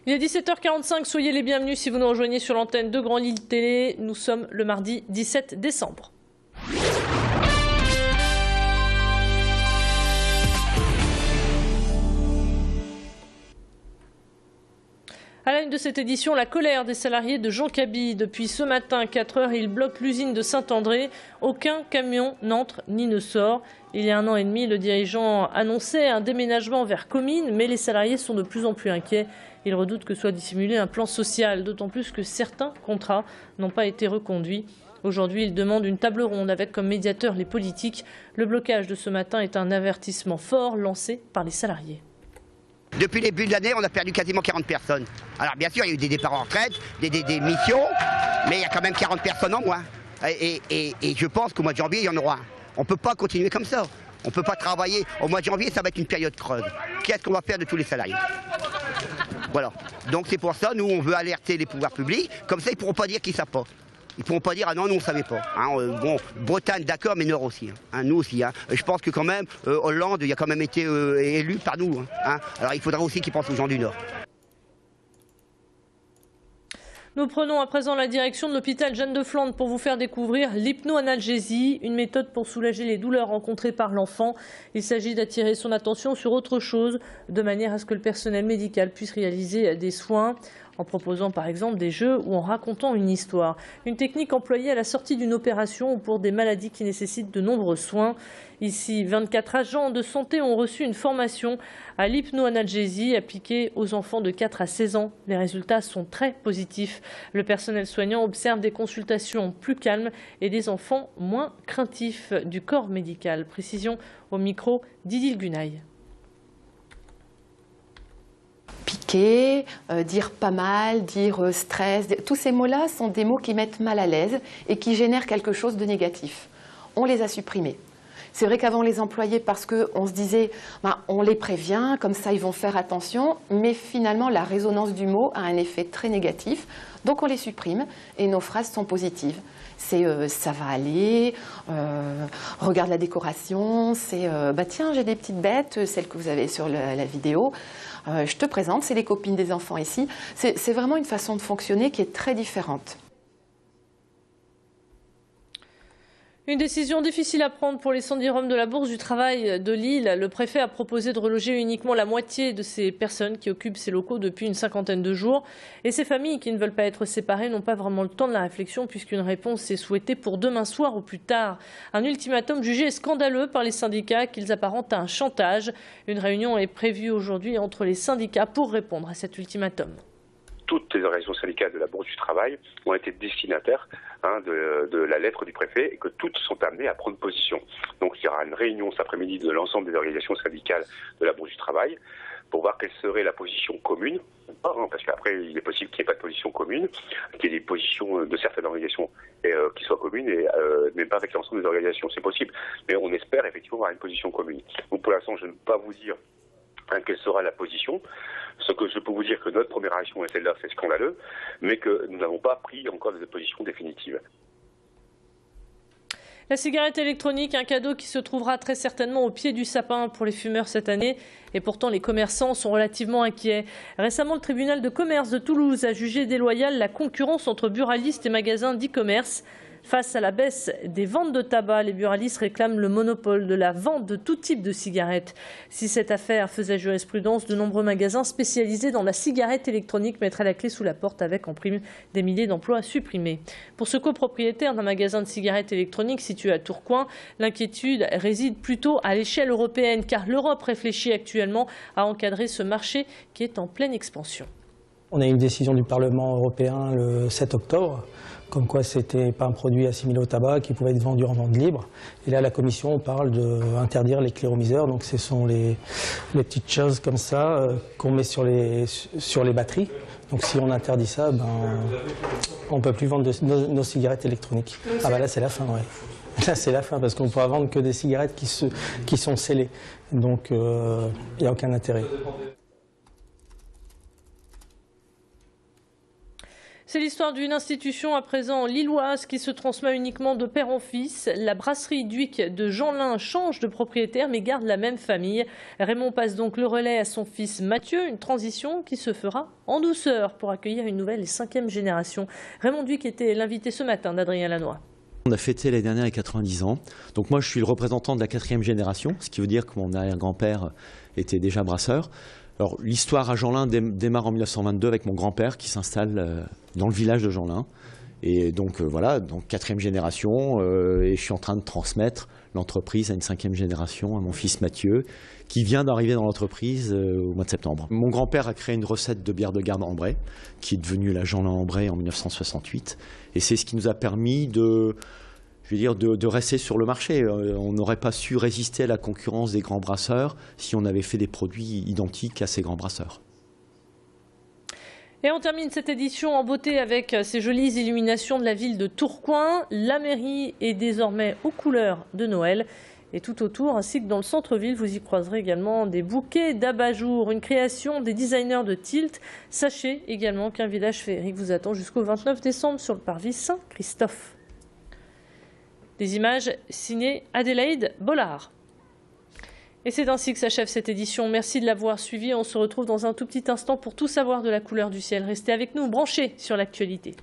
Il est 17h45, soyez les bienvenus si vous nous rejoignez sur l'antenne de Grand Lille Télé. Nous sommes le mardi 17 décembre. À la une de cette édition, la colère des salariés de Jean Cabi. Depuis ce matin, 4 heures, ils bloquent l'usine de Saint-André. Aucun camion n'entre ni ne sort. Il y a 1 an et demi, le dirigeant annonçait un déménagement vers Comines, mais les salariés sont de plus en plus inquiets. Ils redoutent que soit dissimulé un plan social, d'autant plus que certains contrats n'ont pas été reconduits. Aujourd'hui, ils demandent une table ronde avec comme médiateurs les politiques. Le blocage de ce matin est un avertissement fort lancé par les salariés. Depuis le début de l'année, on a perdu quasiment 40 personnes. Alors bien sûr, il y a eu des départs en retraite, des missions, mais il y a quand même 40 personnes en moins. Et je pense qu'au mois de janvier, il y en aura. On ne peut pas continuer comme ça. On ne peut pas travailler. Au mois de janvier, ça va être une période creuse. Qu'est-ce qu'on va faire de tous les salariés? Voilà. Donc c'est pour ça, nous, on veut alerter les pouvoirs publics. Comme ça, ils ne pourront pas dire qu'ils ne savent pas. Ils ne pourront pas dire « Ah non, nous on ne savait pas ». Bon, Bretagne, d'accord, mais Nord aussi. Nous aussi. Je pense que quand même, Hollande, il a quand même été élu par nous. Alors il faudra aussi qu'ils pensent aux gens du Nord. Nous prenons à présent la direction de l'hôpital Jeanne de Flandre pour vous faire découvrir l'hypnoanalgésie, une méthode pour soulager les douleurs rencontrées par l'enfant. Il s'agit d'attirer son attention sur autre chose, de manière à ce que le personnel médical puisse réaliser des soins, en proposant par exemple des jeux ou en racontant une histoire. Une technique employée à la sortie d'une opération ou pour des maladies qui nécessitent de nombreux soins. Ici, 24 agents de santé ont reçu une formation à l'hypnoanalgésie appliquée aux enfants de 4 à 16 ans. Les résultats sont très positifs. Le personnel soignant observe des consultations plus calmes et des enfants moins craintifs du corps médical. Précision au micro d'Idil Gunaï. Piquer, dire pas mal, dire stress, tous ces mots-là sont des mots qui mettent mal à l'aise et qui génèrent quelque chose de négatif. On les a supprimés. C'est vrai qu'avant on les employait parce qu'on se disait on les prévient, comme ça ils vont faire attention, mais finalement la résonance du mot a un effet très négatif, donc on les supprime et nos phrases sont positives. C'est ça va aller, regarde la décoration, c'est tiens j'ai des petites bêtes, celles que vous avez sur la vidéo. Je te présente, c'est les copines des enfants ici. C'est vraiment une façon de fonctionner qui est très différente. Une décision difficile à prendre pour les Sandiroms de la Bourse du Travail de Lille. Le préfet a proposé de reloger uniquement la moitié de ces personnes qui occupent ces locaux depuis une cinquantaine de jours. Et ces familles qui ne veulent pas être séparées n'ont pas vraiment le temps de la réflexion puisqu'une réponse est souhaitée pour demain soir au plus tard. Un ultimatum jugé scandaleux par les syndicats qu'ils apparentent à un chantage. Une réunion est prévue aujourd'hui entre les syndicats pour répondre à cet ultimatum. Toutes les organisations syndicales de la Bourse du Travail ont été destinataires de la lettre du préfet et que toutes sont amenées à prendre position. Donc il y aura une réunion cet après-midi de l'ensemble des organisations syndicales de la Bourse du Travail pour voir quelle serait la position commune, parce qu'après il est possible qu'il n'y ait pas de position commune, qu'il y ait des positions de certaines organisations qui soient communes, mais pas avec l'ensemble des organisations, c'est possible. Mais on espère effectivement avoir une position commune. Donc pour l'instant je ne peux pas vous dire quelle sera la position. Ce que je peux vous dire que notre première réaction est celle-là, c'est scandaleux, mais que nous n'avons pas pris encore de position définitive. La cigarette électronique, un cadeau qui se trouvera très certainement au pied du sapin pour les fumeurs cette année. Et pourtant, les commerçants sont relativement inquiets. Récemment, le tribunal de commerce de Toulouse a jugé déloyale la concurrence entre buralistes et magasins d'e-commerce. Face à la baisse des ventes de tabac, les buralistes réclament le monopole de la vente de tout type de cigarettes. Si cette affaire faisait jurisprudence, de nombreux magasins spécialisés dans la cigarette électronique mettraient la clé sous la porte avec en prime des milliers d'emplois supprimés. Pour ce copropriétaire d'un magasin de cigarettes électroniques situé à Tourcoing, l'inquiétude réside plutôt à l'échelle européenne car l'Europe réfléchit actuellement à encadrer ce marché qui est en pleine expansion. On a eu une décision du Parlement européen le 7 octobre, comme quoi ce n'était pas un produit assimilé au tabac qui pouvait être vendu en vente libre. Et là, la Commission parle d'interdire les cléromiseurs. Donc ce sont les petites choses comme ça qu'on met sur les batteries. Donc si on interdit ça, on ne peut plus vendre nos cigarettes électroniques. Ah là c'est la fin, ouais. Là c'est la fin parce qu'on ne pourra vendre que des cigarettes qui sont scellées. Donc il n'y a aucun intérêt. C'est l'histoire d'une institution à présent lilloise qui se transmet uniquement de père en fils. La brasserie Dhuicq de Jeanlin change de propriétaire mais garde la même famille. Raymond passe donc le relais à son fils Mathieu, une transition qui se fera en douceur pour accueillir une nouvelle et 5e génération. Raymond Dhuicq était l'invité ce matin d'Adrien Lannoy. On a fêté l'année dernière les 90 ans. Donc moi je suis le représentant de la 4e génération, ce qui veut dire que mon arrière-grand-père était déjà brasseur. Alors l'histoire à Jeanlin démarre en 1922 avec mon grand-père qui s'installe dans le village de Jeanlin. Et donc voilà, donc 4e génération, et je suis en train de transmettre l'entreprise à une 5e génération, à mon fils Mathieu, qui vient d'arriver dans l'entreprise au mois de septembre. Mon grand-père a créé une recette de bière de garde ambrée, qui est devenue la Jeanlin ambrée en 1968. Et c'est ce qui nous a permis de rester sur le marché. On n'aurait pas su résister à la concurrence des grands brasseurs si on avait fait des produits identiques à ces grands brasseurs. Et on termine cette édition en beauté avec ces jolies illuminations de la ville de Tourcoing. La mairie est désormais aux couleurs de Noël. Et tout autour, ainsi que dans le centre-ville, vous y croiserez également des bouquets d'abat-jour, une création des designers de Tilt. Sachez également qu'un village féerique vous attend jusqu'au 29 décembre sur le parvis Saint-Christophe. Des images signées Adélaïde Bollard. Et c'est ainsi que s'achève cette édition. Merci de l'avoir suivi. On se retrouve dans un tout petit instant pour tout savoir de la couleur du ciel. Restez avec nous, branchés sur l'actualité.